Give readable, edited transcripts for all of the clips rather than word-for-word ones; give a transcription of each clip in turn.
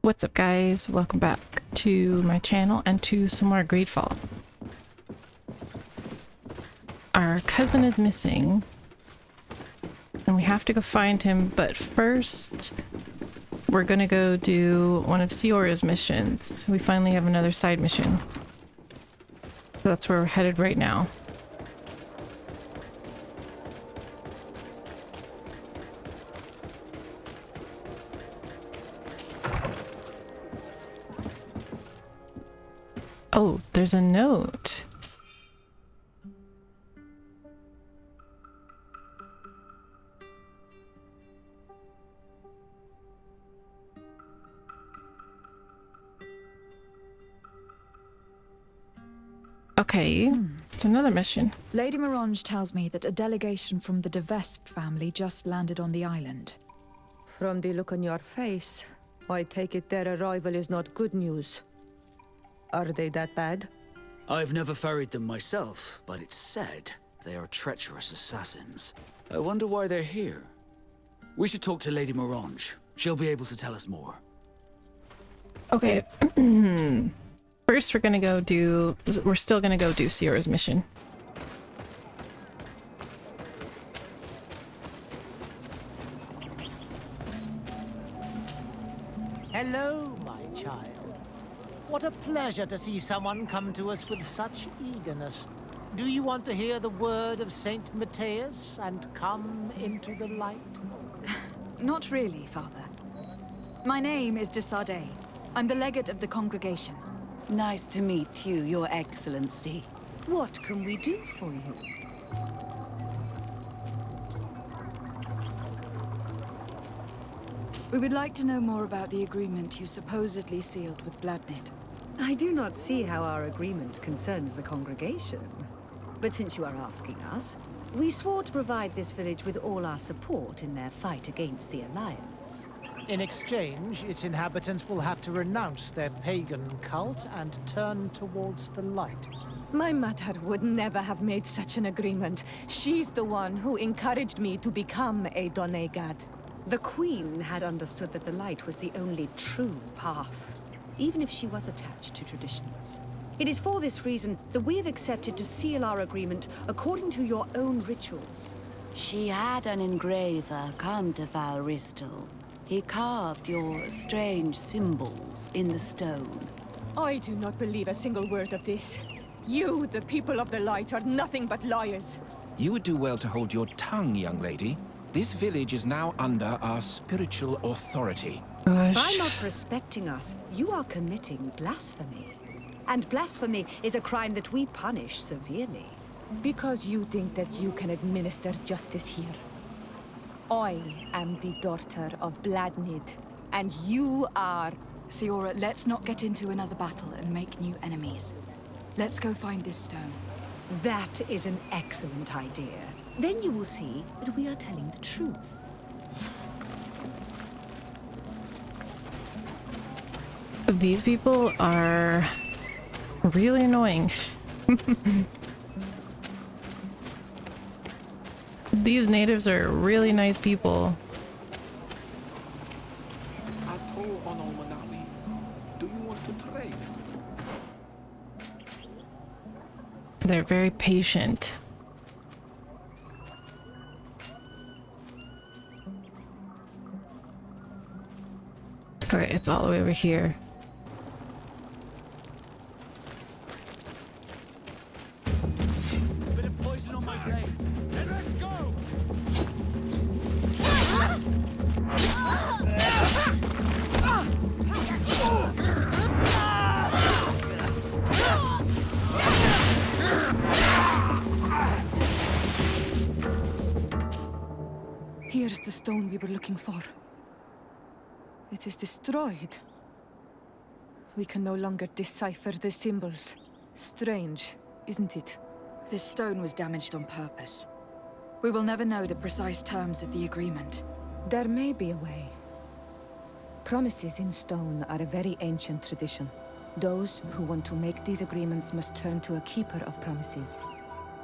What's up, guys? Welcome back to my channel and to some more Greedfall. Our cousin is missing and we have to go find him, but first we're gonna go do one of Siora's missions. We finally have another side mission. So that's where we're headed right now. Oh, there's a note. Okay, it's another mission. Lady Mirange tells me that a delegation from the De Vespe family just landed on the island. From the look on your face, I take it their arrival is not good news. Are they that bad? I've never ferried them myself, but it's said they are treacherous assassins. I wonder why they're here. We should talk to Lady Mirange. She'll be able to tell us more. Okay. First, we're still gonna go do Siora's mission. Hello, my child. What a pleasure to see someone come to us with such eagerness. Do you want to hear the word of Saint Matthias and come into the light? Not really, Father. My name is de Sardet. I'm the legate of the congregation. Nice to meet you, Your Excellency. What can we do for you? We would like to know more about the agreement you supposedly sealed with Bladnid. I do not see how our agreement concerns the congregation. But since you are asking us, we swore to provide this village with all our support in their fight against the Alliance. In exchange, its inhabitants will have to renounce their pagan cult and turn towards the light. My mother would never have made such an agreement. She's the one who encouraged me to become a Donegad. The Queen had understood that the light was the only true path, even if she was attached to traditions. It is for this reason that we have accepted to seal our agreement according to your own rituals. She had an engraver come to Val Ristel. He carved your strange symbols in the stone. I do not believe a single word of this. You, the people of the light, are nothing but liars. You would do well to hold your tongue, young lady. This village is now under our spiritual authority. By not respecting us, you are committing blasphemy. And blasphemy is a crime that we punish severely. Because you think that you can administer justice here. I am the daughter of Bladnid, and you are... Siora, let's not get into another battle and make new enemies. Let's go find this stone. That is an excellent idea. Then you will see that we are telling the truth. These people are really annoying. These natives are really nice people. Do you want to trade? They're very patient. Okay, it's all the way over here. Bit of poison on my blade. And let's go! Here's the stone we were looking for. It is destroyed. We can no longer decipher the symbols. Strange, isn't it? This stone was damaged on purpose. We will never know the precise terms of the agreement. There may be a way. Promises in stone are a very ancient tradition. Those who want to make these agreements must turn to a keeper of promises.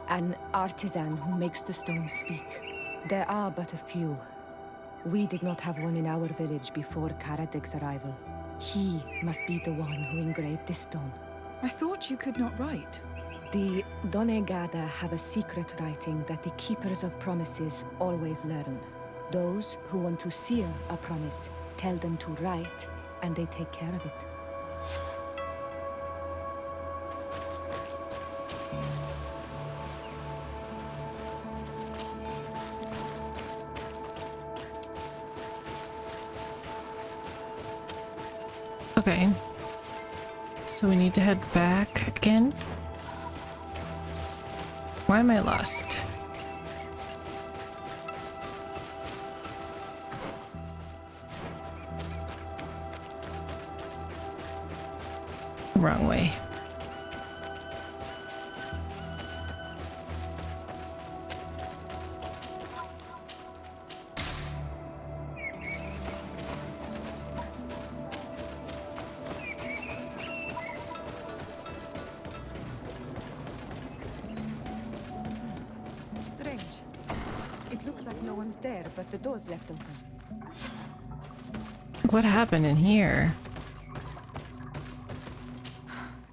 An artisan who makes the stone speak. There are but a few. We did not have one in our village before Karadek's arrival. He must be the one who engraved this stone. I thought you could not write. The Donegada have a secret writing that the Keepers of Promises always learn. Those who want to seal a promise tell them to write, and they take care of it. Okay. So we need to head back again. Why am I lost? Wrong way. Strange. It looks like no one's there, but the door's left open. What happened in here?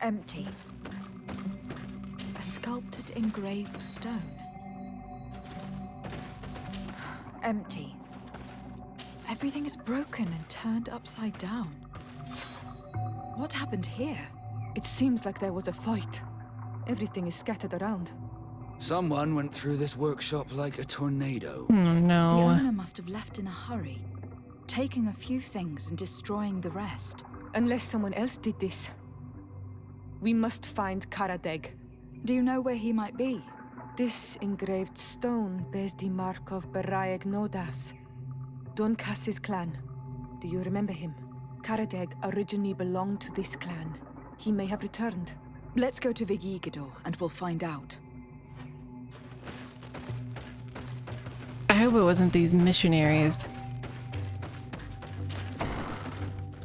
Empty. A sculpted engraved stone. Empty. Everything is broken and turned upside down. What happened here? It seems like there was a fight. Everything is scattered around. Someone went through this workshop like a tornado. Oh The no. owner must have left in a hurry, taking a few things and destroying the rest. Unless someone else did this. We must find Karadeg. Do you know where he might be? This engraved stone bears the mark of Baraeg Nodas, Doncass's clan. Do you remember him? Karadeg originally belonged to this clan. He may have returned. Let's go to Vigigador and we'll find out. I hope it wasn't these missionaries.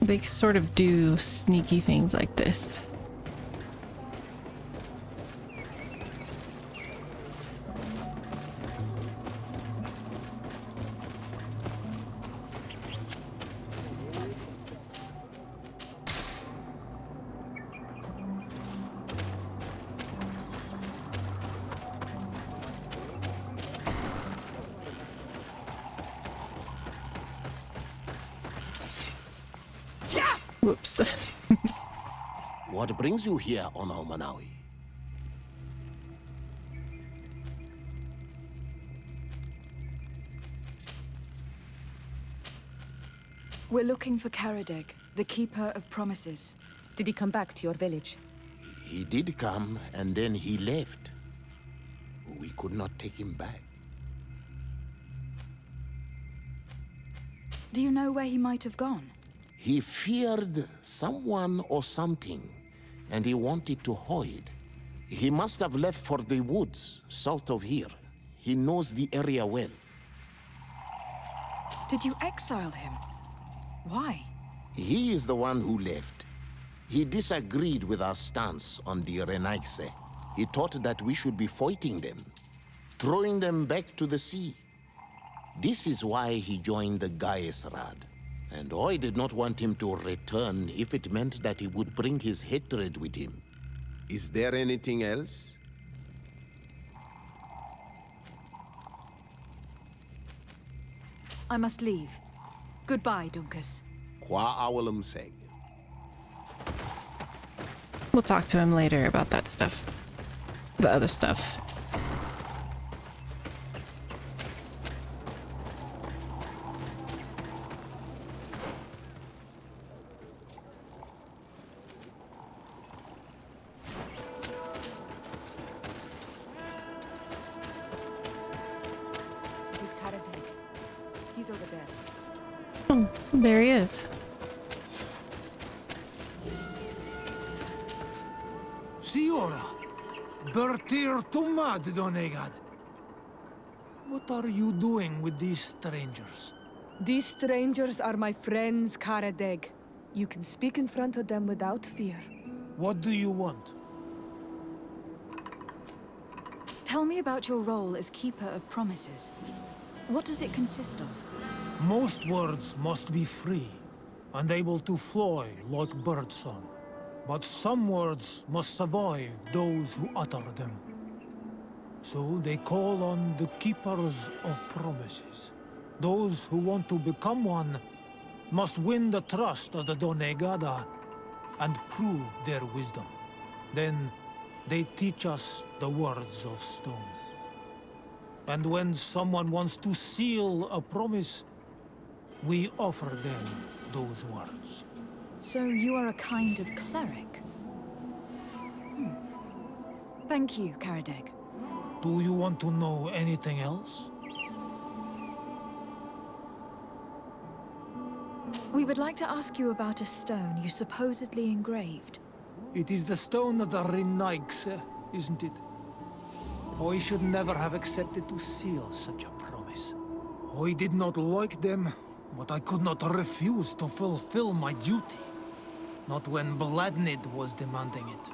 They sort of do sneaky things like this. Whoops. What brings you here on Almanawi? We're looking for Karadeg, the Keeper of Promises. Did he come back to your village? He did come, and then he left. We could not take him back. Do you know where he might have gone? He feared someone or something, and he wanted to hide. He must have left for the woods, south of here. He knows the area well. Did you exile him? Why? He is the one who left. He disagreed with our stance on the Renaigse. He thought that we should be fighting them, throwing them back to the sea. This is why he joined the Gaesrad. And I did not want him to return if it meant that he would bring his hatred with him. Is there anything else? I must leave. Goodbye, Dunkus. Qua awalum seg. We'll talk to him later about that stuff. The other stuff. It is Karadeg. He's over there. Oh, there he is. Siora, Bertir Tumad Donegad. What are you doing with these strangers? These strangers are my friends, Karadeg. You can speak in front of them without fear. What do you want? Tell me about your role as Keeper of Promises. What does it consist of? Most words must be free. and able to fly like birdsong. But some words must survive those who utter them. So they call on the Keepers of Promises. Those who want to become one must win the trust of the Donegada and prove their wisdom. Then they teach us the words of stone. And when someone wants to seal a promise, we offer them those words. So you are a kind of cleric? Thank you, Karadeg. Do you want to know anything else? We would like to ask you about a stone you supposedly engraved. It is the stone of the Renaigse, isn't it? I should never have accepted to seal such a promise. I did not like them, but I could not refuse to fulfill my duty. Not when Bladnid was demanding it.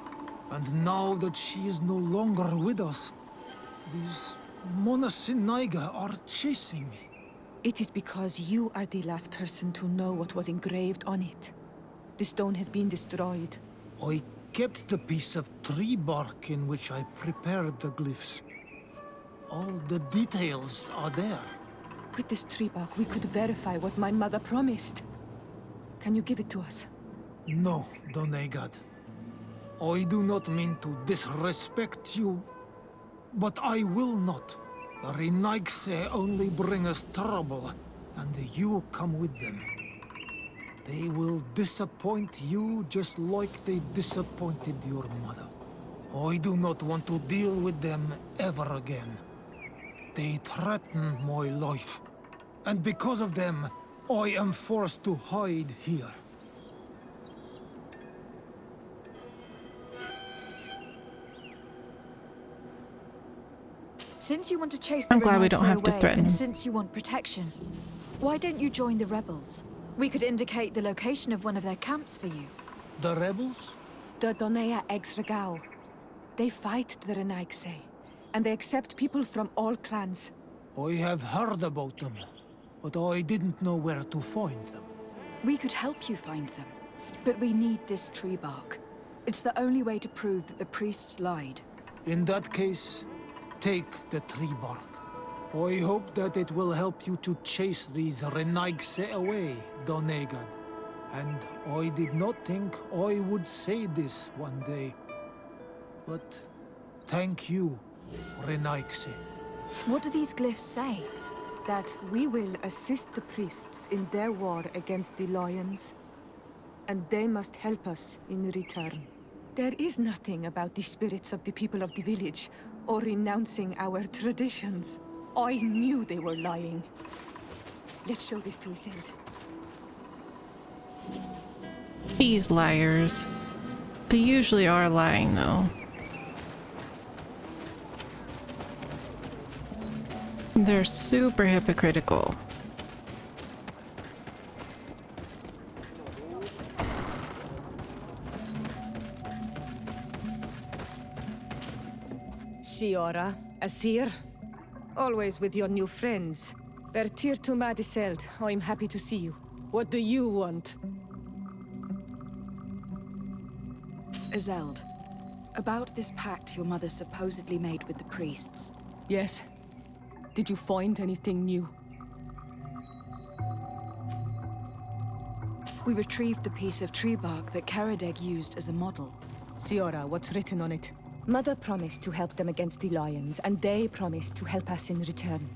And now that she is no longer with us, these Monasinaiga are chasing me. It is because you are the last person to know what was engraved on it. The stone has been destroyed. I kept the piece of tree bark in which I prepared the glyphs. All the details are there. With this tree bark, we could verify what my mother promised. Can you give it to us? No, Donegad. I do not mean to disrespect you, but I will not. The Renaigse only bring us trouble, and you come with them. They will disappoint you just like they disappointed your mother. I do not want to deal with them ever again. They threaten my life, and because of them, I am forced to hide here. Since you want to chase the I'm glad we don't Renaigse have to away, threaten. and since you want protection, why don't you join the rebels? We could indicate the location of one of their camps for you. The rebels? The Donea Exregao. They fight the Renaigse, and they accept people from all clans. I have heard about them, but I didn't know where to find them. We could help you find them, but we need this tree bark. It's the only way to prove that the priests lied. In that case, take the tree bark. I hope that it will help you to chase these Renaigse away, Donegad. And I did not think I would say this one day. But thank you, Renaigse. What do these glyphs say? That we will assist the priests in their war against the lions, and they must help us in return. There is nothing about the spirits of the people of the village, or renouncing our traditions. I knew they were lying. Let's show this to Iselt. These liars. They usually are lying, though. They're super hypocritical. Siora, Asir, always with your new friends. Bertir to Madiseld, I'm happy to see you. What do you want? Azeld, about this pact your mother supposedly made with the priests. Yes. Did you find anything new? We retrieved the piece of tree bark that Karadeg used as a model. Siora, what's written on it? Mother promised to help them against the lions, and they promised to help us in return.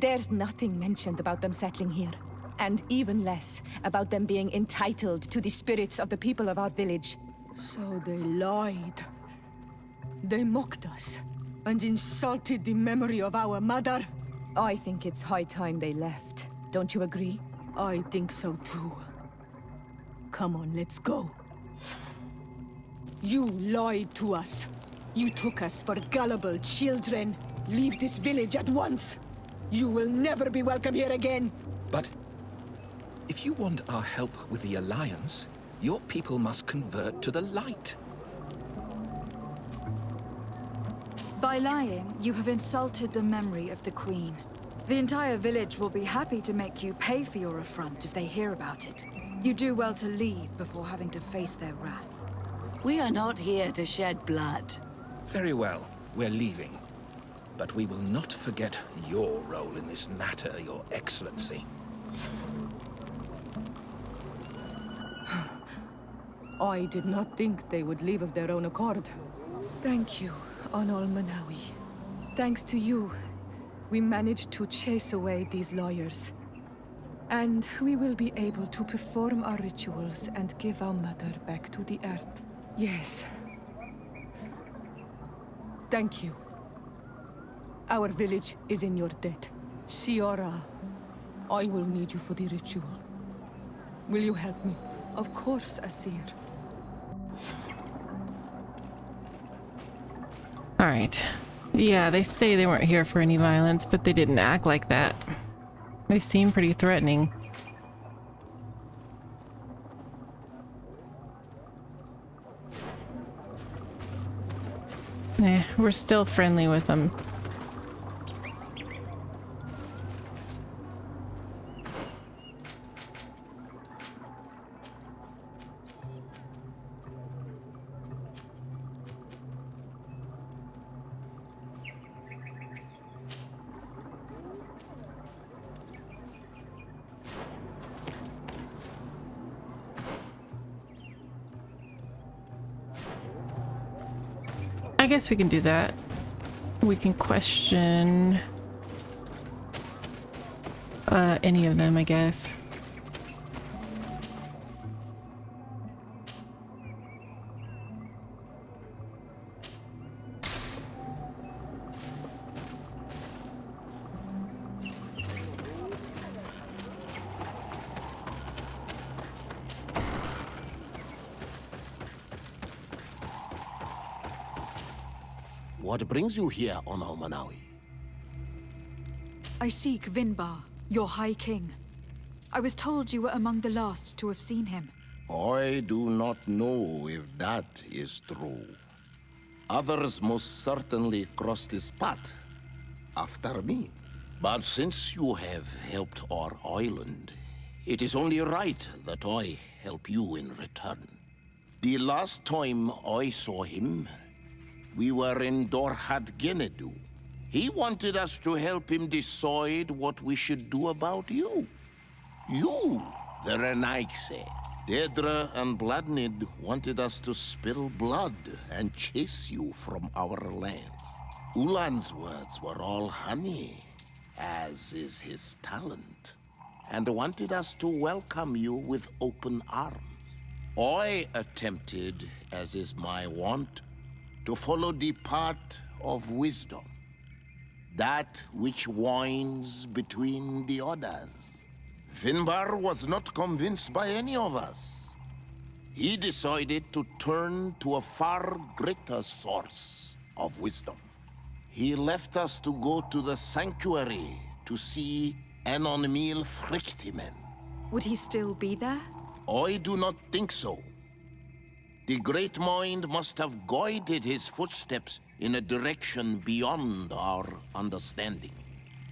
There's nothing mentioned about them settling here, and even less about them being entitled to the spirits of the people of our village. So they lied. They mocked us, and insulted the memory of our mother. I think it's high time they left. Don't you agree? I think so too. Come on, let's go. You lied to us. You took us for gullible children. Leave this village at once. You will never be welcome here again. But if you want our help with the Alliance, your people must convert to the light. By lying, you have insulted the memory of the Queen. The entire village will be happy to make you pay for your affront if they hear about it. You do well to leave before having to face their wrath. We are not here to shed blood. Very well, we're leaving. But we will not forget your role in this matter, Your Excellency. I did not think they would leave of their own accord. Thank you, Anol Manawi. Thanks to you, we managed to chase away these lawyers. And we will be able to perform our rituals and give our mother back to the earth. Yes. Thank you. Our village is in your debt. Shiora, I will need you for the ritual. Will you help me? Of course, Asir. Alright. Yeah, they say they weren't here for any violence, but they didn't act like that. They seem pretty threatening. We're still friendly with them. I guess we can do that. We can question any of them, I guess. What brings you here, Anol Manawi? I seek Vinbar, your High King. I was told you were among the last to have seen him. I do not know if that is true. Others most certainly crossed his path after me. But since you have helped our island, it is only right that I help you in return. The last time I saw him, we were in Dorhat Genedu. He wanted us to help him decide what we should do about you. You, the Renaigse. Dedra and Bladnid wanted us to spill blood and chase you from our land. Ulan's words were all honey, as is his talent, and wanted us to welcome you with open arms. I attempted, as is my wont, to follow the path of wisdom, that which winds between the others. Vinbar was not convinced by any of us. He decided to turn to a far greater source of wisdom. He left us to go to the sanctuary to see Enonmil Frictimen. Would he still be there? I do not think so. The Great Mind must have guided his footsteps in a direction beyond our understanding.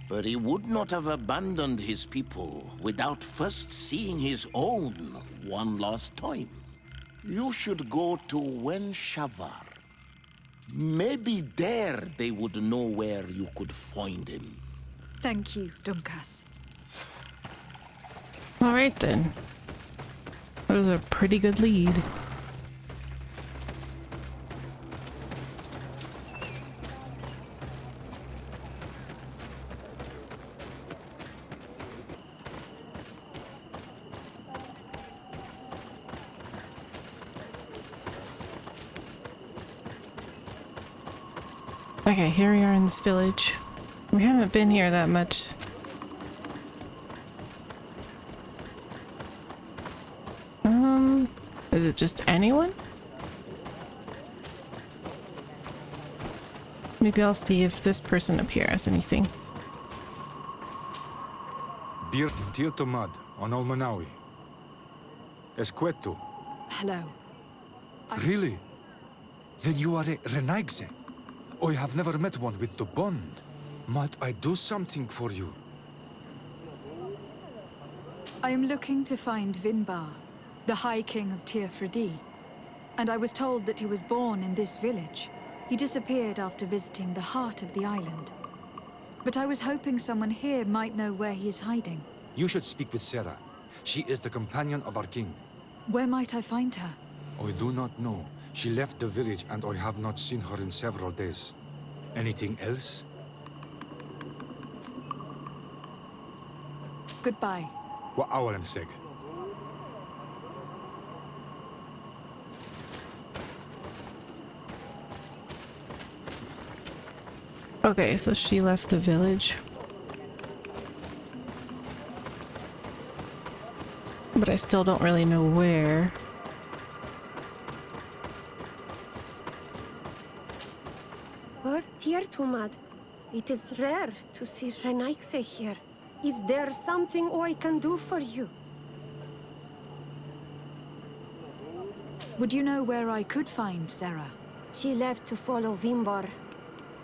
But he would not have abandoned his people without first seeing his own one last time. You should go to Wen Shavar. Maybe there they would know where you could find him. Thank you, Dunkas. Alright then. That was a pretty good lead. Okay, here we are in this village. We haven't been here that much. Is it just anyone? Maybe I'll see if this person up here has anything. Bir Tiltomad, Anol Manawi. Esqueto. Hello. Really? Then you are a Renaigse. I have never met one with the bond. Might I do something for you? I am looking to find Vinbar, the High King of Teofredi, and I was told that he was born in this village. He disappeared after visiting the heart of the island. But I was hoping someone here might know where he is hiding. You should speak with Sarah. She is the companion of our king. Where might I find her? I do not know. She left the village and I have not seen her in several days. Anything else? Goodbye. وأولاً سيج. Okay, so she left the village. But I still don't really know where. Where, dear Tumad, it is rare to see Renaigse here. Is there something I can do for you? Would you know where I could find Sarah? She left to follow Vinbar.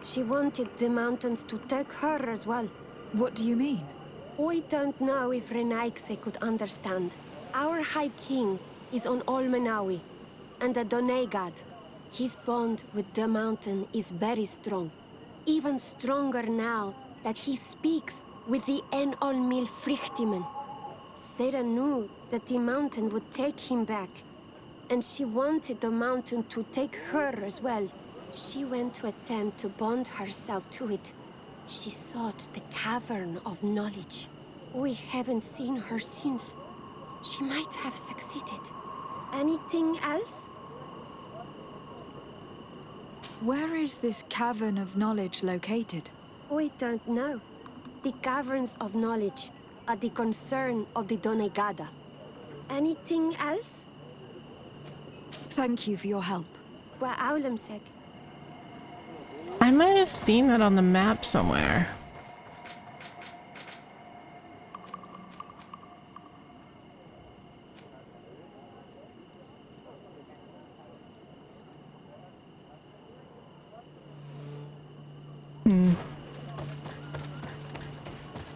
She wanted the mountains to take her as well. What do you mean? I don't know if Renaigse could understand. Our High King is on Olmenawi, and a Doneigad. His bond with the mountain is very strong. Even stronger now that he speaks with the En Olmil Frichtimen. Sarah knew that the mountain would take him back, and she wanted the mountain to take her as well. She went to attempt to bond herself to it. She sought the Cavern of Knowledge. We haven't seen her since. She might have succeeded. Anything else? Where is this Cavern of Knowledge located? I don't know. The Caverns of Knowledge are the concern of the Doneigada. Anything else? Thank you for your help. Wa Aulemsek. I might have seen that on the map somewhere.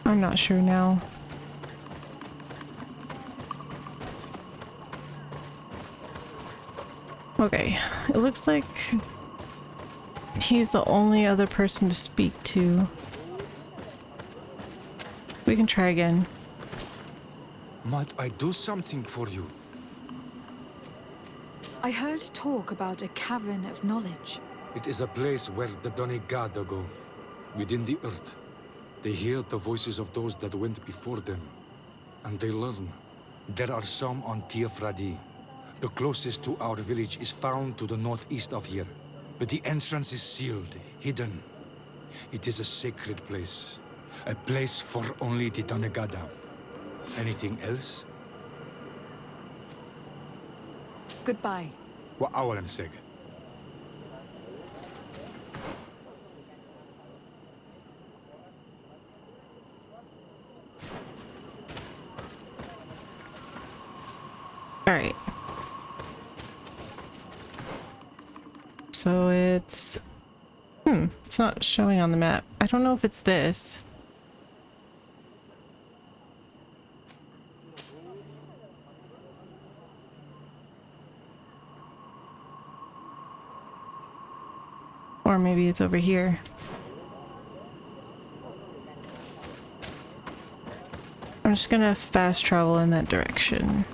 I'm not sure now. Okay, it looks like he's the only other person to speak to. We can try again. Might I do something for you? I heard talk about a Cavern of Knowledge. It is a place where the Doneigada go, within the earth. They hear the voices of those that went before them, and they learn. There are some on Teofredi. The closest to our village is found to the northeast of here, but the entrance is sealed, hidden. It is a sacred place, a place for only the Doneigada. Anything else? Goodbye. Wa'awalan seg. All right. So it's not showing on the map. I don't know if it's this. Or maybe it's over here. I'm just gonna fast travel in that direction.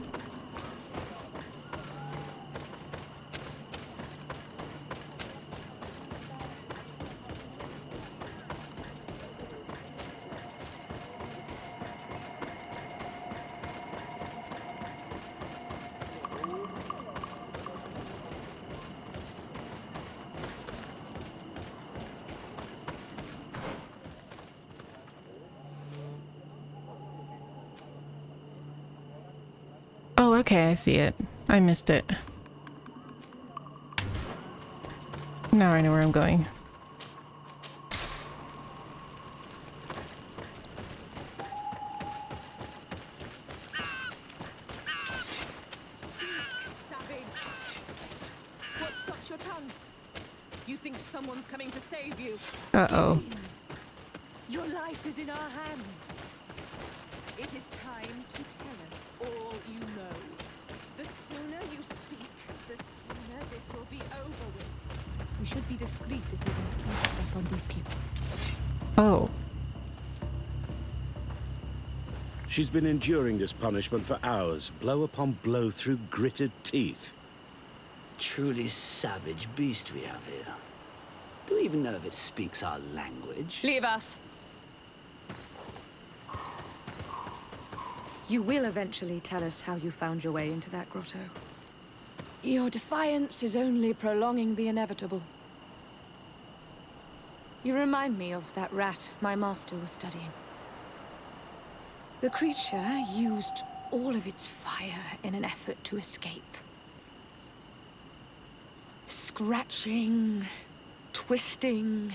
Oh, okay, I see it. I missed it. Now I know where I'm going. Savage! What stops your tongue? You think someone's coming to save you? Uh-oh. Your life is in our hands. It is time to tell us all you know. The sooner you speak, the sooner this will be over with. We should be discreet if we want to eavesdrop on these people. Oh. She's been enduring this punishment for hours, blow upon blow through gritted teeth. Truly savage beast we have here. Do we even know if it speaks our language? Leave us. You will eventually tell us how you found your way into that grotto. Your defiance is only prolonging the inevitable. You remind me of that rat my master was studying. The creature used all of its fire in an effort to escape. Scratching, twisting,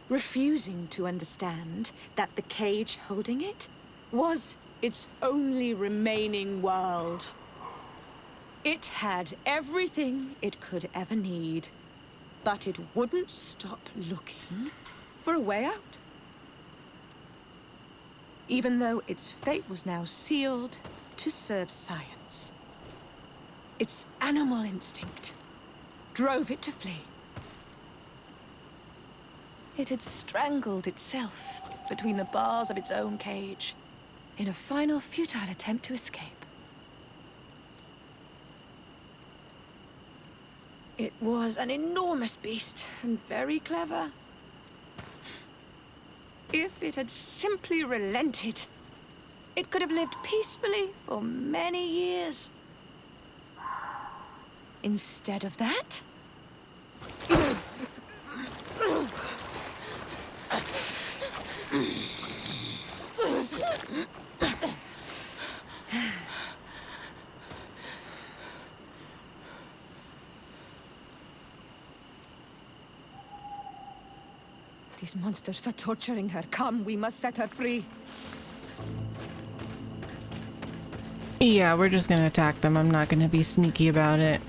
refusing to understand that the cage holding it was its only remaining world. It had everything it could ever need, but it wouldn't stop looking for a way out. Even though its fate was now sealed to serve science. Its animal instinct drove it to flee. It had strangled itself between the bars of its own cage in a final futile attempt to escape. It was an enormous beast and very clever. If it had simply relented, it could have lived peacefully for many years. Instead of that, these monsters are torturing her. Come, we must set her free. Yeah, we're just gonna attack them. I'm not gonna be sneaky about it.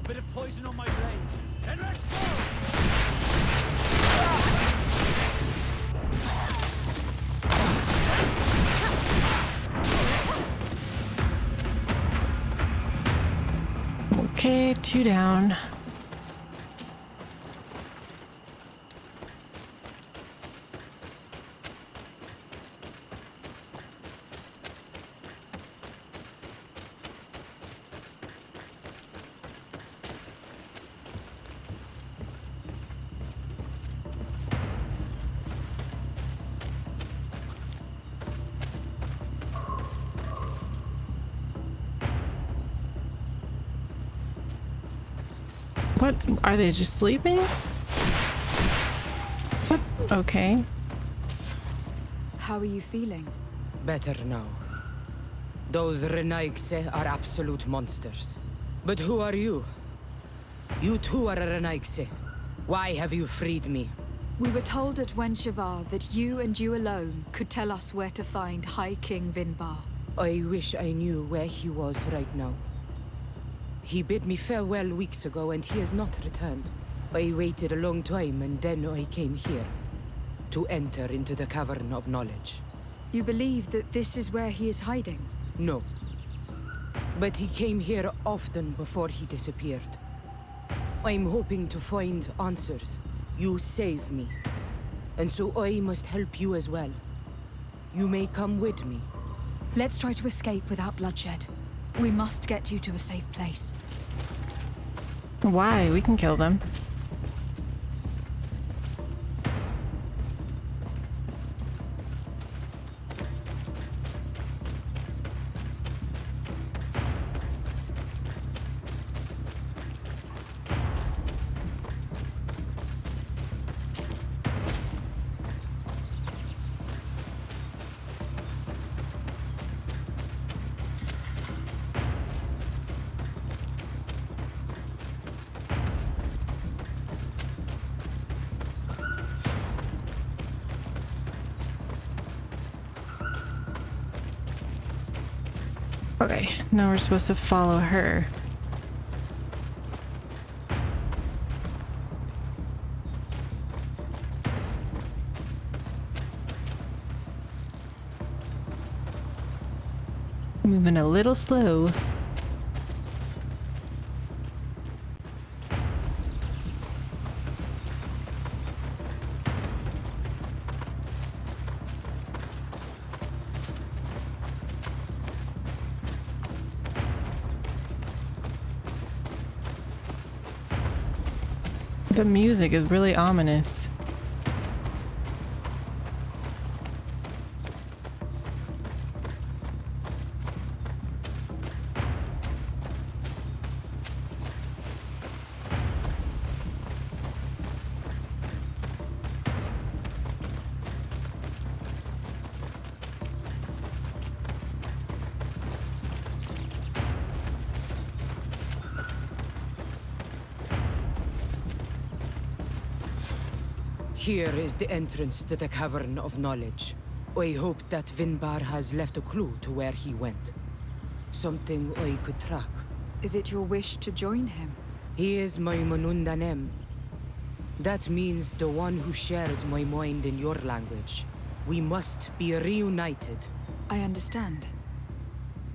Bit of poison on my blade. And let's go! Okay, 2 down. What? Are they just sleeping? What? Okay. How are you feeling? Better now. Those Renaigse are absolute monsters. But who are you? You too are a Renaigse. Why have you freed me? We were told at Wenshavar that you and you alone could tell us where to find High King Vinbar. I wish I knew where he was right now. He bid me farewell weeks ago and he has not returned. I waited a long time and then I came here. To enter into the Cavern of Knowledge. You believe that this is where he is hiding? No. But he came here often before he disappeared. I'm hoping to find answers. You saved me. And so I must help you as well. You may come with me. Let's try to escape without bloodshed. We must get you to a safe place. Why? We can kill them. Okay, now we're supposed to follow her. Moving a little slow. The music is really ominous. Here is the entrance to the Cavern of Knowledge. I hope that Vinbar has left a clue to where he went. Something I could track. Is it your wish to join him? He is my Manundanem. That means the one who shares my mind in your language. We must be reunited. I understand.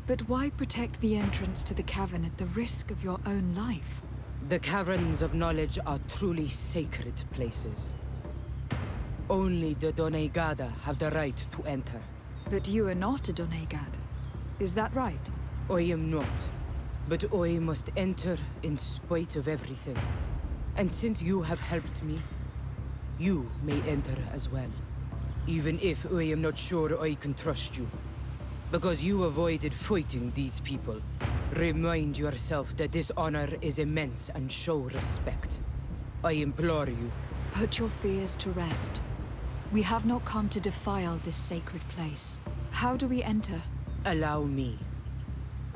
But why protect the entrance to the cavern at the risk of your own life? The Caverns of Knowledge are truly sacred places. Only the Doneigada have the right to enter. But you are not a Doneigad. Is that right? I am not. But I must enter in spite of everything. And since you have helped me, you may enter as well. Even if I am not sure I can trust you. Because you avoided fighting these people. Remind yourself that this honor is immense and show respect. I implore you. Put your fears to rest. We have not come to defile this sacred place. How do we enter? Allow me.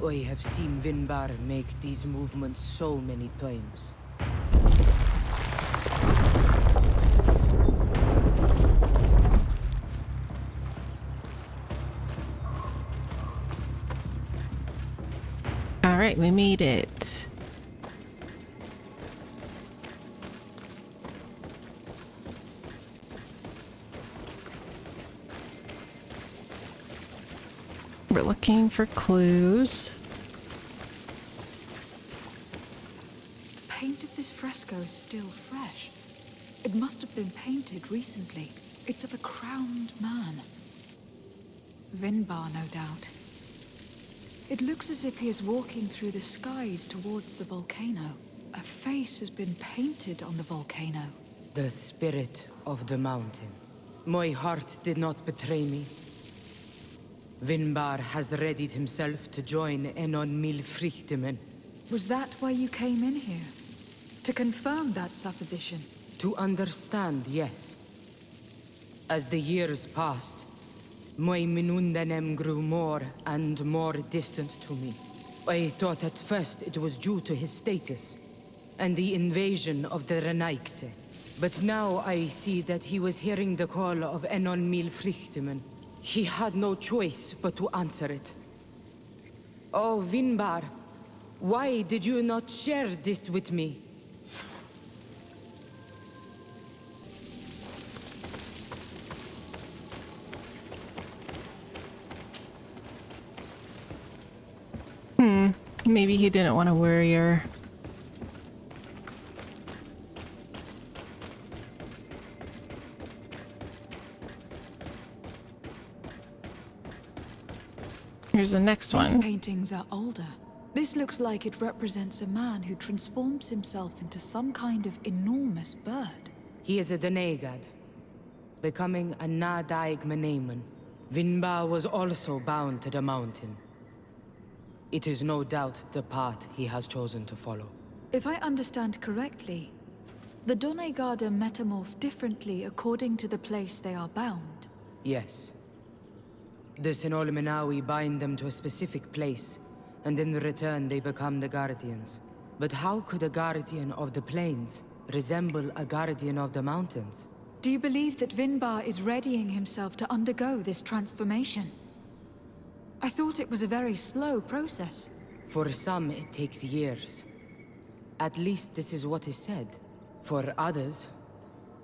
I have seen Vinbar make these movements so many times. All right, we made it. We're looking for clues. The paint of this fresco is still fresh. It must have been painted recently. It's of a crowned man. Vinbar, no doubt. It looks as if he is walking through the skies towards the volcano. A face has been painted on the volcano. The spirit of the mountain. My heart did not betray me. Vinbar has readied himself to join Enon Milfrichtemen. Was that why you came in here? To confirm that supposition? To understand, yes. As the years passed, my Minundanem grew more and more distant to me. I thought at first it was due to his status and the invasion of the Renaigse. But now I see that he was hearing the call of Enon Milfrichtemen. He had no choice but to answer it. Oh, Vinbar, why did you not share this with me? Maybe he didn't want to worry her. Here's the next one. These paintings are older. This looks like it represents a man who transforms himself into some kind of enormous bird. He is a Doneigad, becoming a Nadaig Meneman. Vinbar was also bound to the mountain. It is no doubt the path he has chosen to follow. If I understand correctly, the Doneigada metamorph differently according to the place they are bound. Yes. The Sinol Menawi bind them to a specific place, and in return they become the Guardians. But how could a Guardian of the Plains resemble a Guardian of the Mountains? Do you believe that Vinbar is readying himself to undergo this transformation? I thought it was a very slow process. For some, it takes years. At least this is what is said. For others,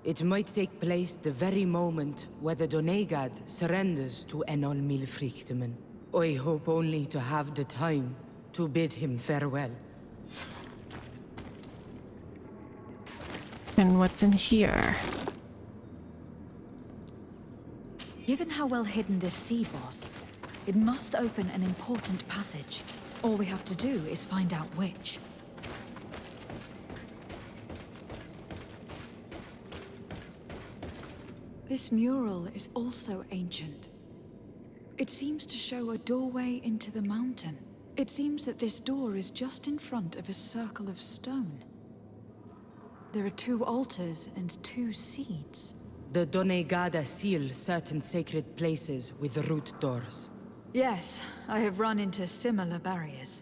it might take place the very moment where the Doneigad surrenders to Enol Milfrichtemen. I hope only to have the time to bid him farewell. And what's in here? Given how well hidden this seed was, it must open an important passage. All we have to do is find out which. This mural is also ancient. It seems to show a doorway into the mountain. It seems that this door is just in front of a circle of stone. There are 2 altars and 2 seeds. The Doneigada seal certain sacred places with root doors. Yes, I have run into similar barriers.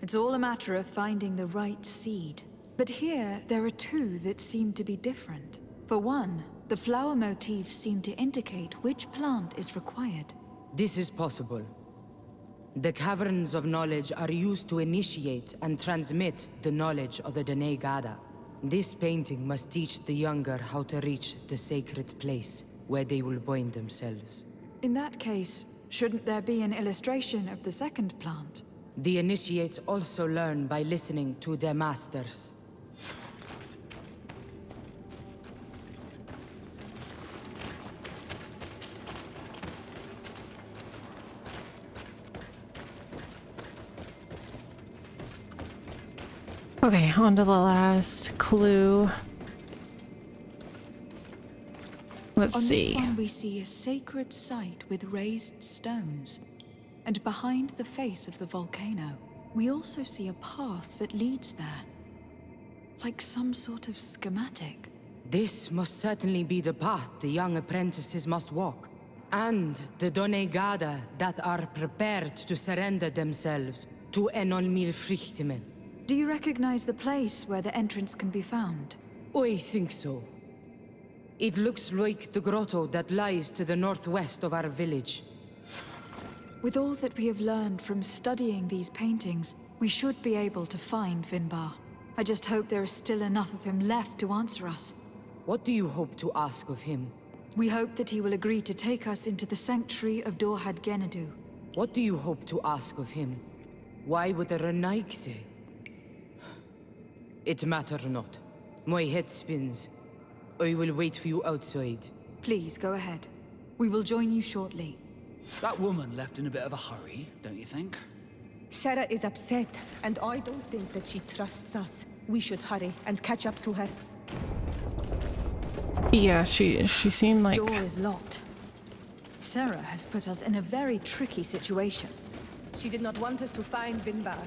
It's all a matter of finding the right seed. But here, there are 2 that seem to be different. For one, the flower motifs seem to indicate which plant is required. This is possible. The Caverns of Knowledge are used to initiate and transmit the knowledge of the Doneigada. This painting must teach the younger how to reach the sacred place where they will bind themselves. In that case, shouldn't there be an illustration of the second plant? The initiates also learn by listening to their masters. Okay, on to the last clue. Let's see. On this one we see a sacred site with raised stones. And behind the face of the volcano, we also see a path that leads there. Like some sort of schematic. This must certainly be the path the young apprentices must walk. And the Doneigada that are prepared to surrender themselves to Enol Milfrichtemen. Do you recognize the place where the entrance can be found? I think so. It looks like the grotto that lies to the northwest of our village. With all that we have learned from studying these paintings, we should be able to find Vinbar. I just hope there is still enough of him left to answer us. What do you hope to ask of him? We hope that he will agree to take us into the sanctuary of Dorhad Genadu. What do you hope to ask of him? Why would the Renaigse? It matter not. My head spins. I will wait for you outside. Please, go ahead. We will join you shortly. That woman left in a bit of a hurry, don't you think? Sarah is upset, and I don't think that she trusts us. We should hurry and catch up to her. Yeah, she seemed like... This door is locked. Sarah has put us in a very tricky situation. She did not want us to find Vinbar.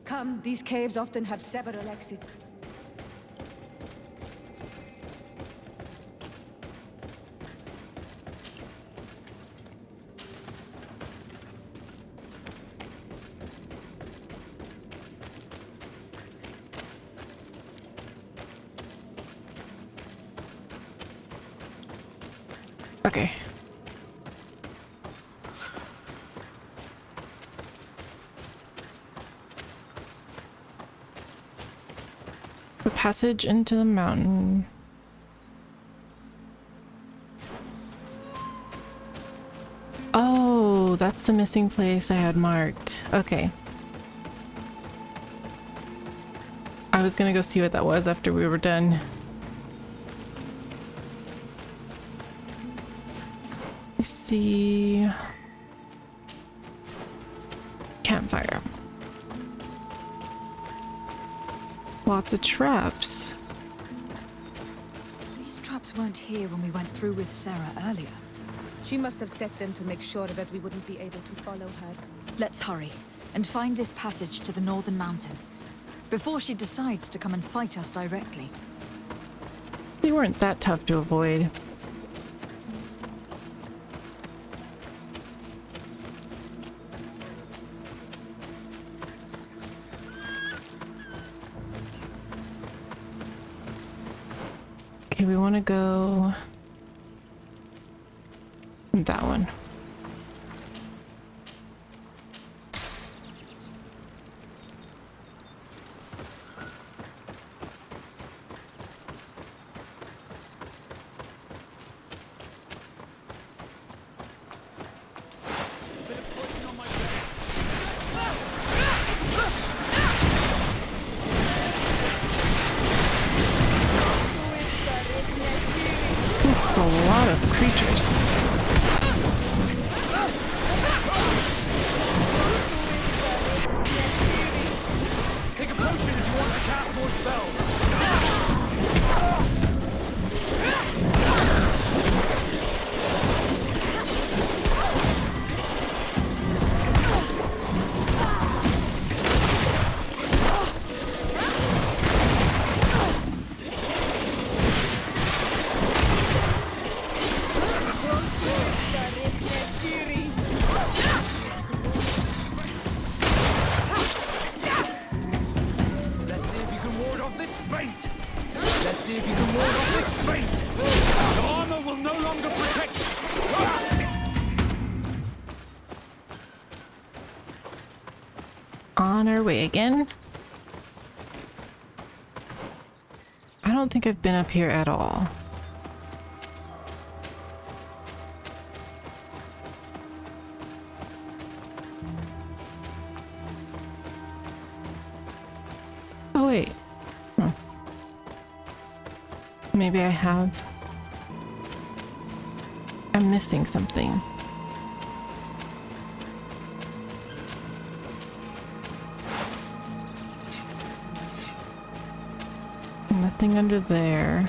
Come, these caves often have several exits. Okay. The passage into the mountain. Oh, that's the missing place I had marked. Okay. I was gonna go see what that was after we were done. Let's see. Campfire. Lots of traps. These traps weren't here when we went through with Sarah earlier. She must have set them to make sure that we wouldn't be able to follow her. Let's hurry and find this passage to the northern mountain before she decides to come and fight us directly. They weren't that tough to avoid. Okay, we want to go that one. creatures. Take a potion if you want to cast more spells. Let's see if you can ward off this feint. Let's see if you can ward off this feint. The armor will no longer protect you. On our way again. I don't think I've been up here at all. Oh wait. Maybe I have. I'm missing something. Nothing under there.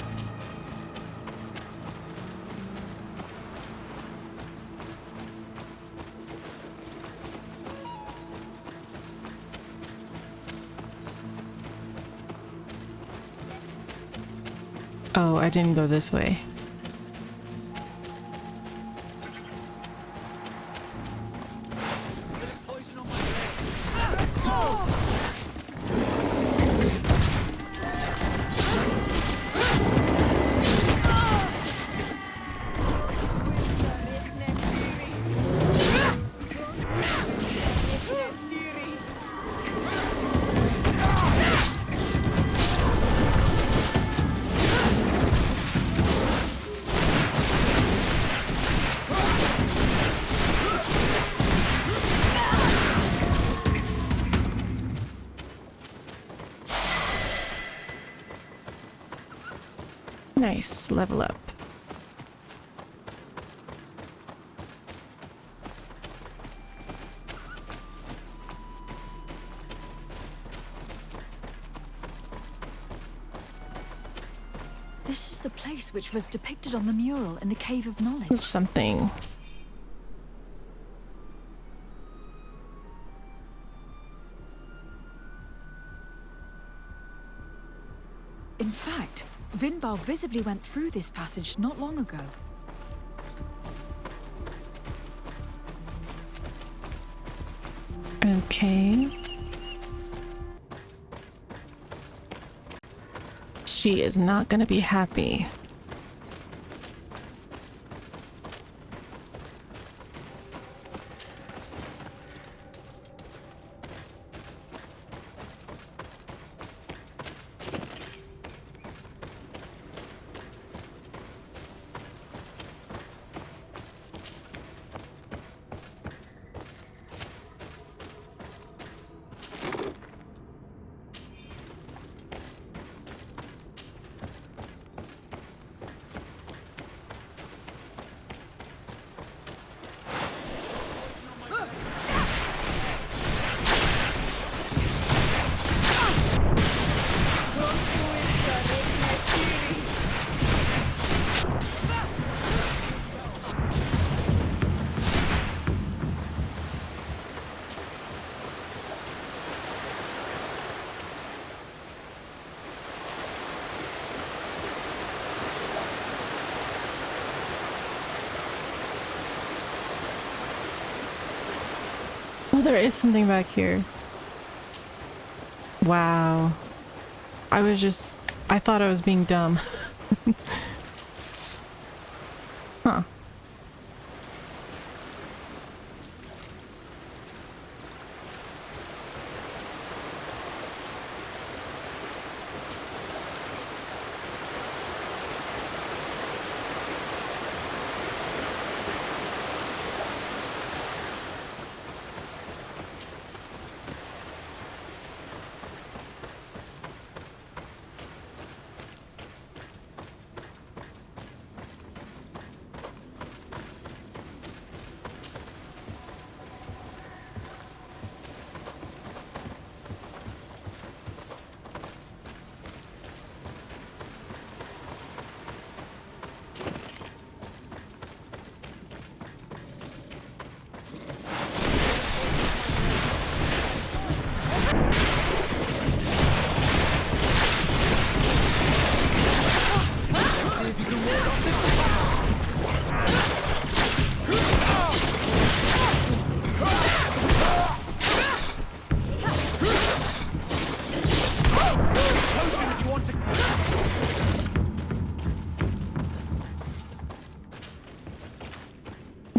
Oh, I didn't go this way. Nice, level up. This is the place which was depicted on the mural in the Cave of Knowledge. Something. In fact, Vinbar visibly went through this passage not long ago. Okay. She is not gonna be happy. Oh, there is something back here. Wow. I thought I was being dumb. Huh.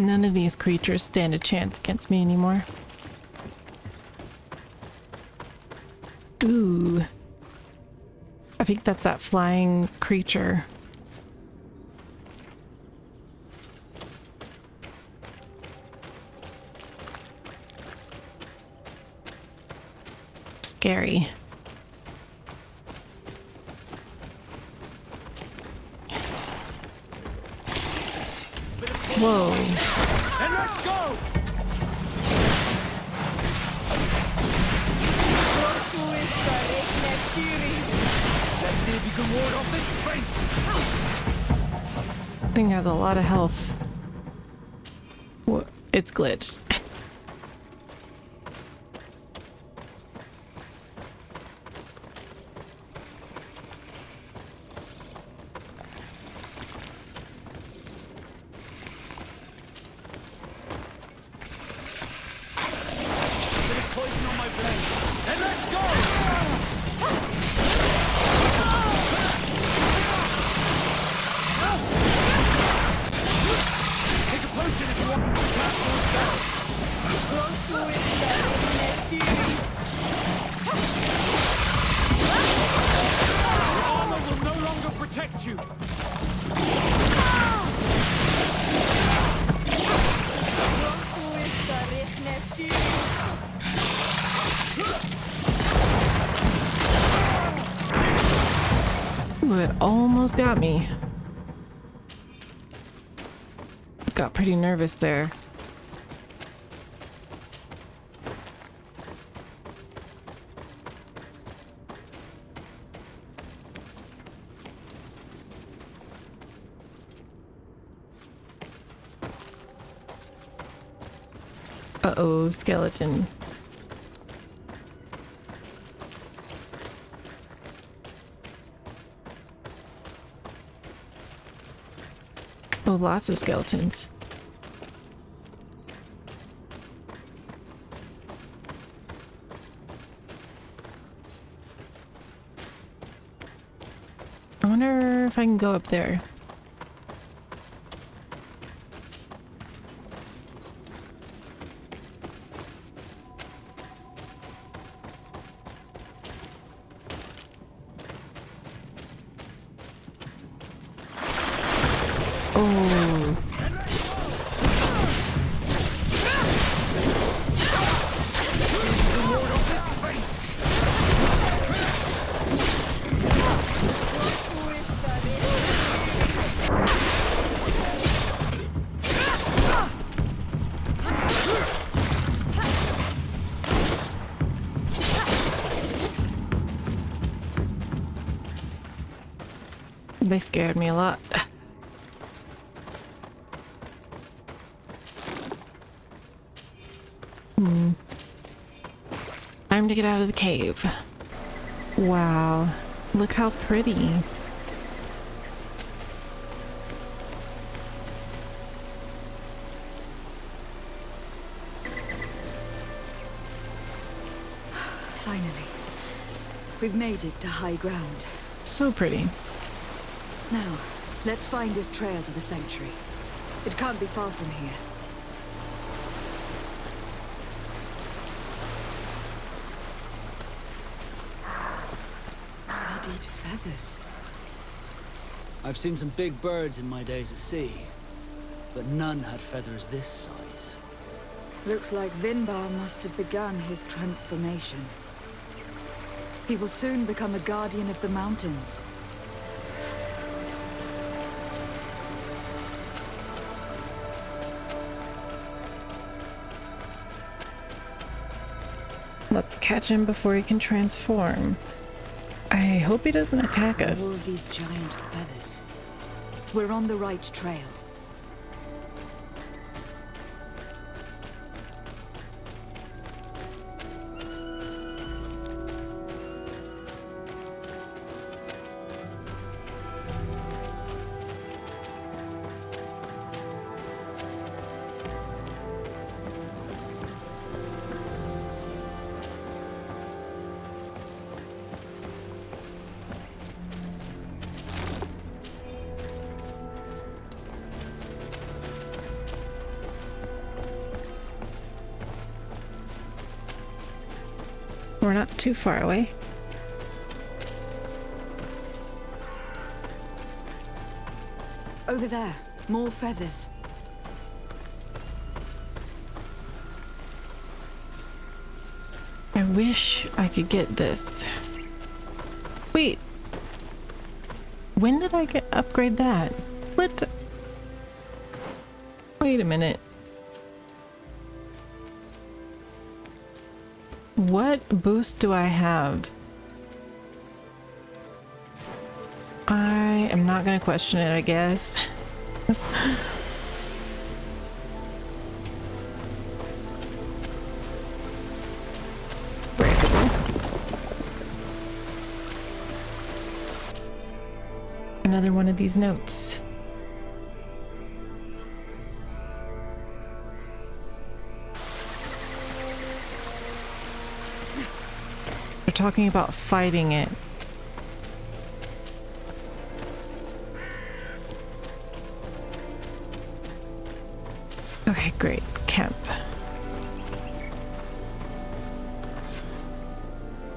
None of these creatures stand a chance against me anymore. Ooh. I think that's that flying creature. Scary. Whoa. And let's go! Let's see if you can ward off this fate! Thing has a lot of health. Whoa. It's glitched. Ooh, it almost got me. Got pretty nervous there. Uh-oh, skeleton. Oh, lots of skeletons. I wonder if I can go up there. They scared me a lot. Time to get out of the cave. Wow, look how pretty. Finally, we've made it to high ground. So pretty. Now, let's find this trail to the sanctuary. It can't be far from here. Bloodied feathers. I've seen some big birds in my days at sea, but none had feathers this size. Looks like Vinbar must have begun his transformation. He will soon become a guardian of the mountains. Let's catch him before he can transform. I hope he doesn't attack us. All of these giant feathers. We're on the right trail. We're not too far away. Over there, more feathers. I wish I could get this. Wait. When did I upgrade that? What? Wait a minute. What boost do I have? I am not gonna question it, I guess. It's breakable. Another one of these notes. They're talking about fighting it. Okay, great. Camp.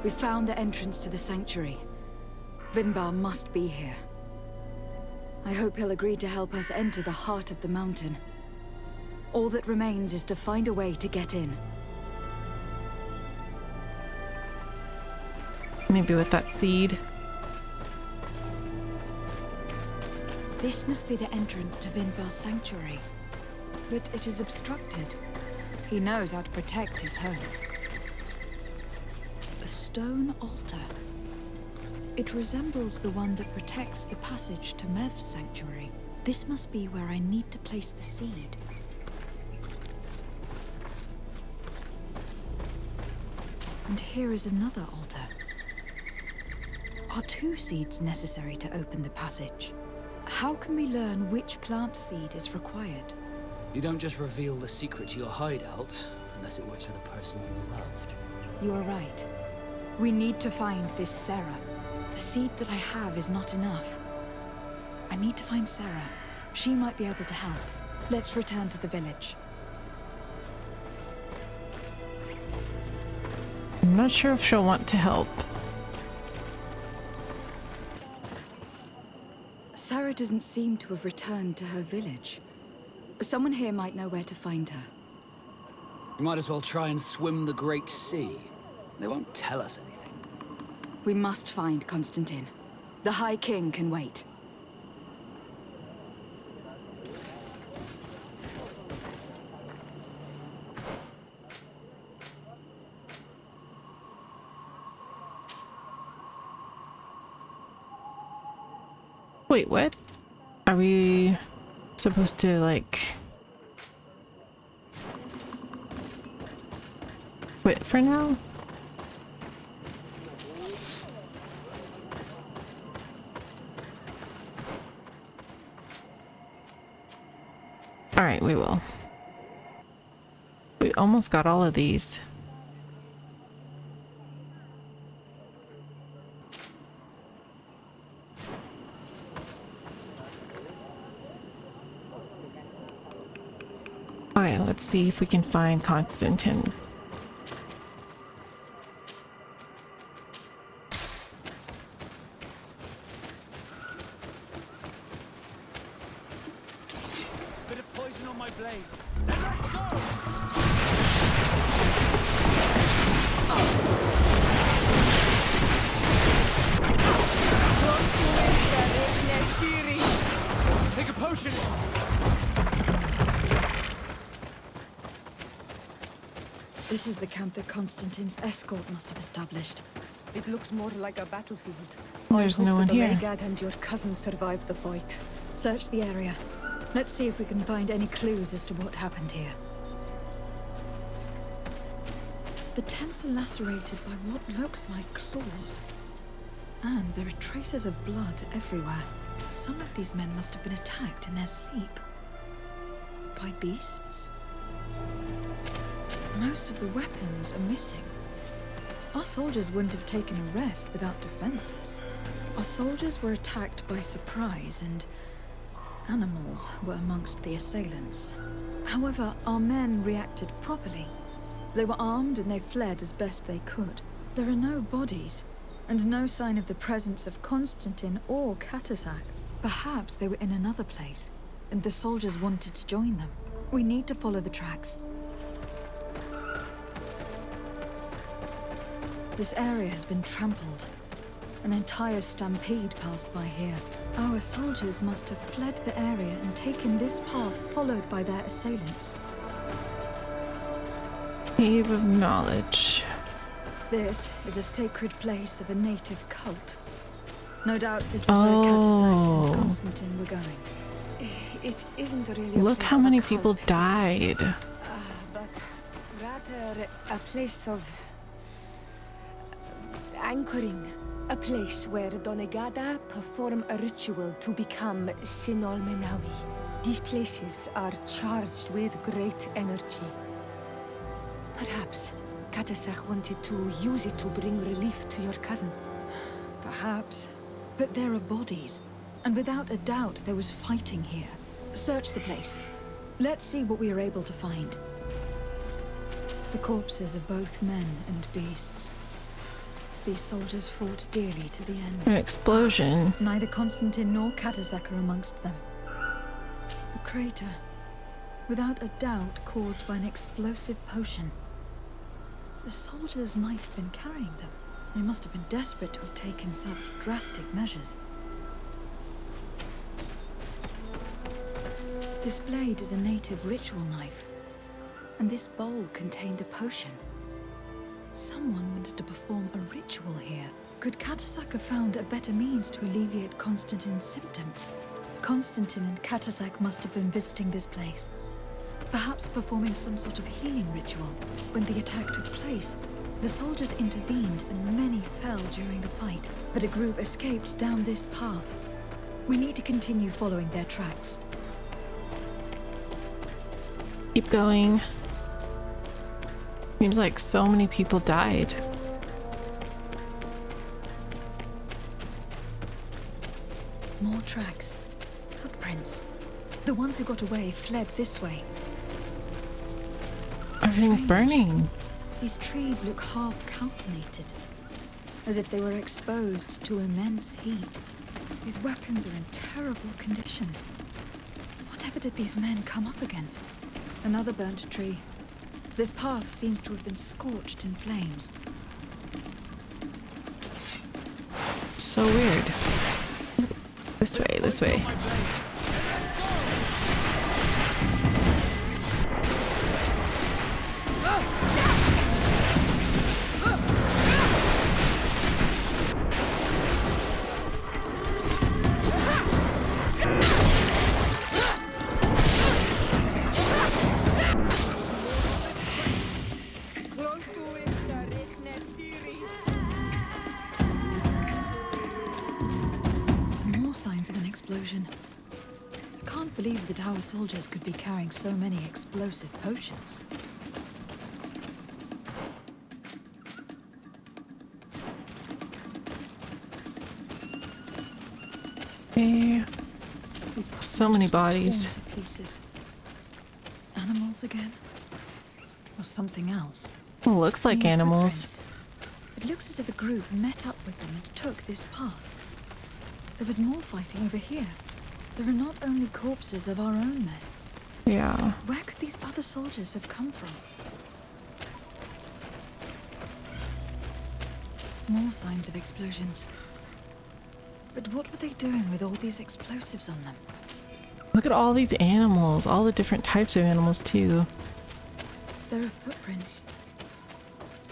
We found the entrance to the sanctuary. Vinbar must be here. I hope he'll agree to help us enter the heart of the mountain. All that remains is to find a way to get in. Maybe with that seed. This must be the entrance to Vinbar's sanctuary. But it is obstructed. He knows how to protect his home. A stone altar. It resembles the one that protects the passage to Mev's sanctuary. This must be where I need to place the seed. And here is another altar. Are 2 seeds necessary to open the passage? How can we learn which plant seed is required? You don't just reveal the secret to your hideout, unless it were to the person you loved. You are right. We need to find this Sarah. The seed that I have is not enough. I need to find Sarah. She might be able to help. Let's return to the village. I'm not sure if she'll want to help. Sarah doesn't seem to have returned to her village. Someone here might know where to find her. You might as well try and swim the Great Sea. They won't tell us anything. We must find Constantine. The High King can wait. Wait, what? Are we supposed to, like, quit for now? Alright, we will. We almost got all of these. Alright, let's see if we can find Constantine. Bit of poison on my blade. Then let's go! Take a potion! This is the camp that Constantine's escort must have established. It looks more like a battlefield. There's no one here. Donegad and your cousin survived the fight. Search the area. Let's see if we can find any clues as to what happened here. The tents are lacerated by what looks like claws. And there are traces of blood everywhere. Some of these men must have been attacked in their sleep. By beasts? Most of the weapons are missing. Our soldiers wouldn't have taken a rest without defenses. Our soldiers were attacked by surprise, and animals were amongst the assailants. However, our men reacted properly. They were armed and they fled as best they could. There are no bodies, and no sign of the presence of Constantine or Catasac. Perhaps they were in another place, and the soldiers wanted to join them. We need to follow the tracks. This area has been trampled. An entire stampede passed by here. Our soldiers must have fled the area and taken this path followed by their assailants. Cave of Knowledge. This is a sacred place of a native cult. No doubt this is where Catasac and Constantine were going. It isn't really Look how many people died. But rather a place of anchoring. A place where Donegada perform a ritual to become Sinol Menawi. These places are charged with great energy. Perhaps Catasac wanted to use it to bring relief to your cousin. Perhaps. But there are bodies, and without a doubt there was fighting here. Search the place. Let's see what we are able to find. The corpses of both men and beasts. These soldiers fought dearly to the end. An explosion. Neither Constantine nor Catasac are amongst them. A crater, without a doubt caused by an explosive potion. The soldiers might have been carrying them. They must have been desperate to have taken such drastic measures. This blade is a native ritual knife, and this bowl contained a potion. Someone wanted to perform a ritual here. Could Catasac have found a better means to alleviate Constantine's symptoms? Constantine and Catasac must have been visiting this place, perhaps performing some sort of healing ritual. When the attack took place, the soldiers intervened and many fell during the fight, but a group escaped down this path. We need to continue following their tracks. Keep going. Seems like so many people died. More tracks. Footprints. The ones who got away fled this way. Everything's burning. These trees look half calcinated, as if they were exposed to immense heat. These weapons are in terrible condition. Whatever did these men come up against? Another burnt tree. This path seems to have been scorched in flames. So weird. This way, this way. I can't believe that our soldiers could be carrying so many explosive potions. Okay. So many bodies. Torn to pieces. Animals again? Or something else? Looks like New animals. footprints. It looks as if a group met up with them and took this path. There was more fighting over here. There are not only corpses of our own men. Yeah. Where could these other soldiers have come from? More signs of explosions. But what were they doing with all these explosives on them? Look at all these animals, all the different types of animals too. There are footprints.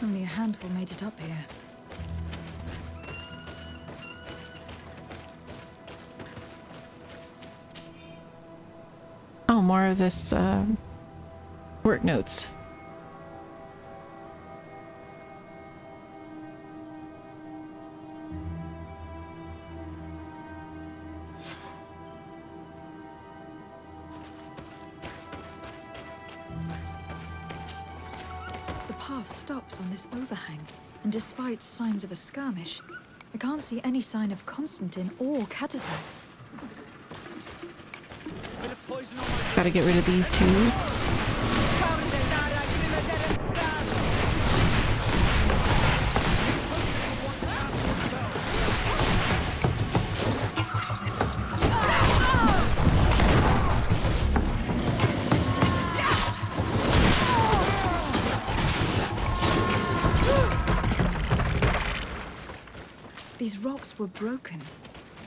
Only a handful made it up here. Oh, more of this work notes. The path stops on this overhang, and despite signs of a skirmish, I can't see any sign of Constantine or Catasac. Gotta get rid of these two. rocks were broken,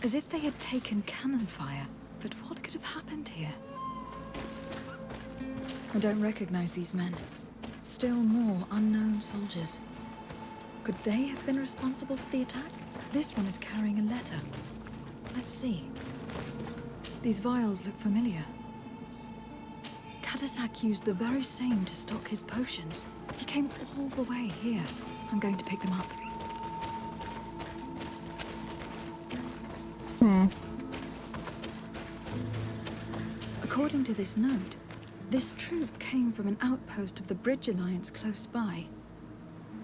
as if they had taken cannon fire. But what could have happened here? I don't recognize these men. Still more unknown soldiers. Could they have been responsible for the attack? This one is carrying a letter. Let's see. These vials look familiar. Catasac used the very same to stock his potions. He came all the way here. I'm going to pick them up. According to this note, this troop came from an outpost of the Bridge Alliance close by.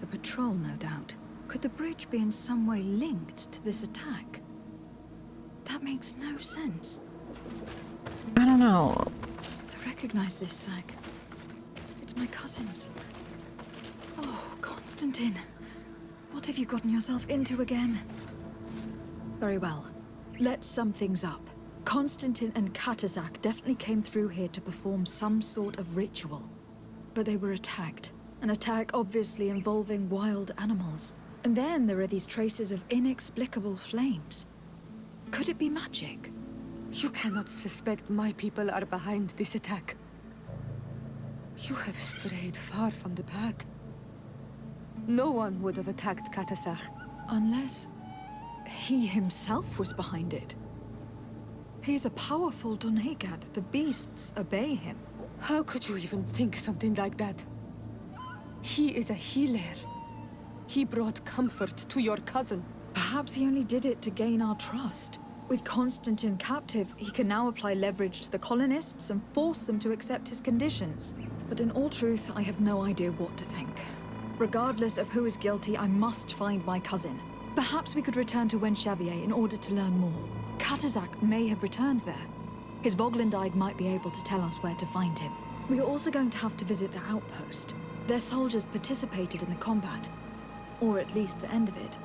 A patrol, no doubt. Could the bridge be in some way linked to this attack? That makes no sense. I don't know. I recognize this sack. It's my cousin's. Oh, Constantine. What have you gotten yourself into again? Very well. Let's sum things up. Constantine and Catasac definitely came through here to perform some sort of ritual. But they were attacked. An attack obviously involving wild animals. And then there are these traces of inexplicable flames. Could it be magic? You cannot suspect my people are behind this attack. You have strayed far from the path. No one would have attacked Catasac. Unless he himself was behind it. He's a powerful Doneigad. The beasts obey him. How could you even think something like that? He is a healer. He brought comfort to your cousin. Perhaps he only did it to gain our trust. With Constantine captive, he can now apply leverage to the colonists and force them to accept his conditions. But in all truth, I have no idea what to think. Regardless of who is guilty, I must find my cousin. Perhaps we could return to Wenxavier in order to learn more. Catasac may have returned there. His Voglindaig might be able to tell us where to find him. We are also going to have to visit their outpost. Their soldiers participated in the combat. Or at least the end of it.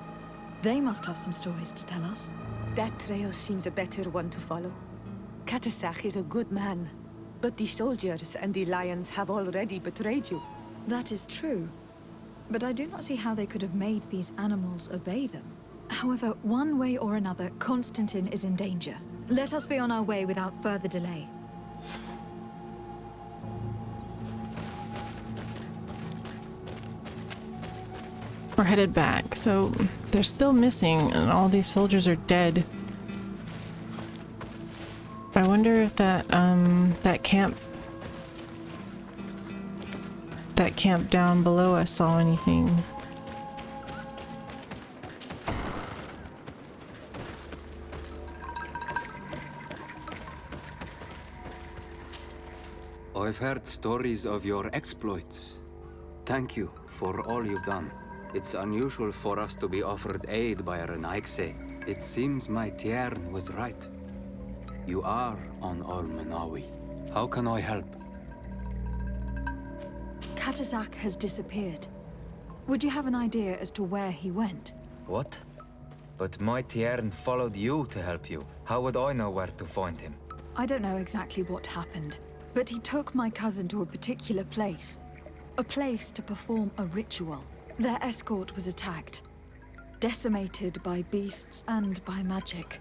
They must have some stories to tell us. That trail seems a better one to follow. Catasac is a good man, but the soldiers and the lions have already betrayed you. That is true. But I do not see how they could have made these animals obey them. However, one way or another, Constantine is in danger. Let us be on our way without further delay. We're headed back, so they're still missing and all these soldiers are dead. I wonder if that camp down below us saw anything. I've heard stories of your exploits. Thank you for all you've done. It's unusual for us to be offered aid by Renaigse. It seems my Tiern was right. You are on Olmenawi. How can I help? Catasac has disappeared. Would you have an idea as to where he went? What? But my Tiern followed you to help you. How would I know where to find him? I don't know exactly what happened, but he took my cousin to a particular place. A place to perform a ritual. Their escort was attacked, decimated by beasts and by magic.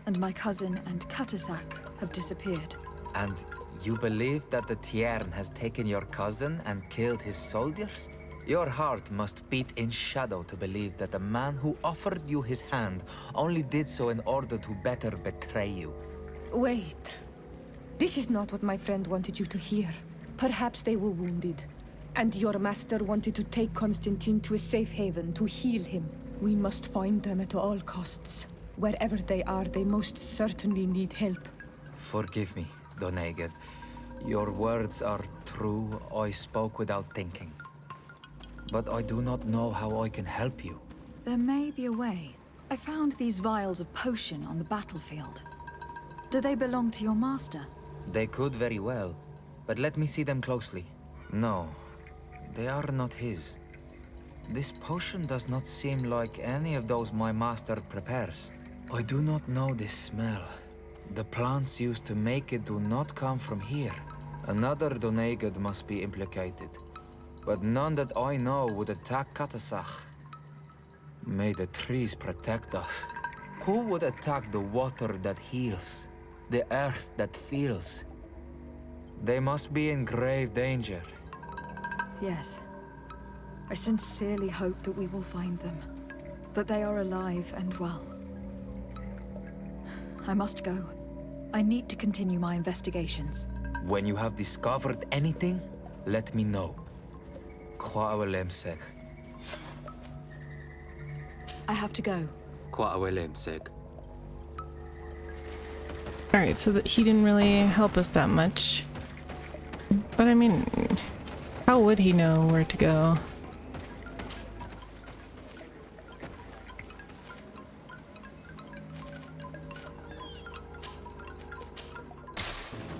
And my cousin and Catasac have disappeared. And you believe that the Tiern has taken your cousin and killed his soldiers? Your heart must beat in shadow to believe that the man who offered you his hand only did so in order to better betray you. Wait. This is not what my friend wanted you to hear. Perhaps they were wounded. And your master wanted to take Constantine to a safe haven to heal him. We must find them at all costs. Wherever they are, they most certainly need help. Forgive me, Doneigad. Your words are true. I spoke without thinking. But I do not know how I can help you. There may be a way. I found these vials of potion on the battlefield. Do they belong to your master? They could very well, but let me see them closely. No, they are not his. This potion does not seem like any of those my master prepares. I do not know this smell. The plants used to make it do not come from here. Another Doneigad must be implicated, but none that I know would attack Catasac. May the trees protect us. Who would attack the water that heals, the earth that feels? They must be in grave danger. Yes. I sincerely hope that we will find them. That they are alive and well. I must go. I need to continue my investigations. When you have discovered anything, let me know. Kwa'awelemsek. I have to go. Kwa'awelemsek. Alright, so that he didn't really help us that much. But I mean, how would he know where to go?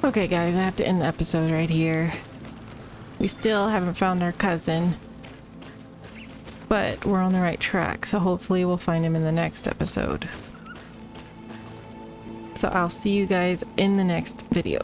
Okay guys, I have to end the episode right here. We still haven't found our cousin, but we're on the right track, so hopefully we'll find him in the next episode. So I'll see you guys in the next video.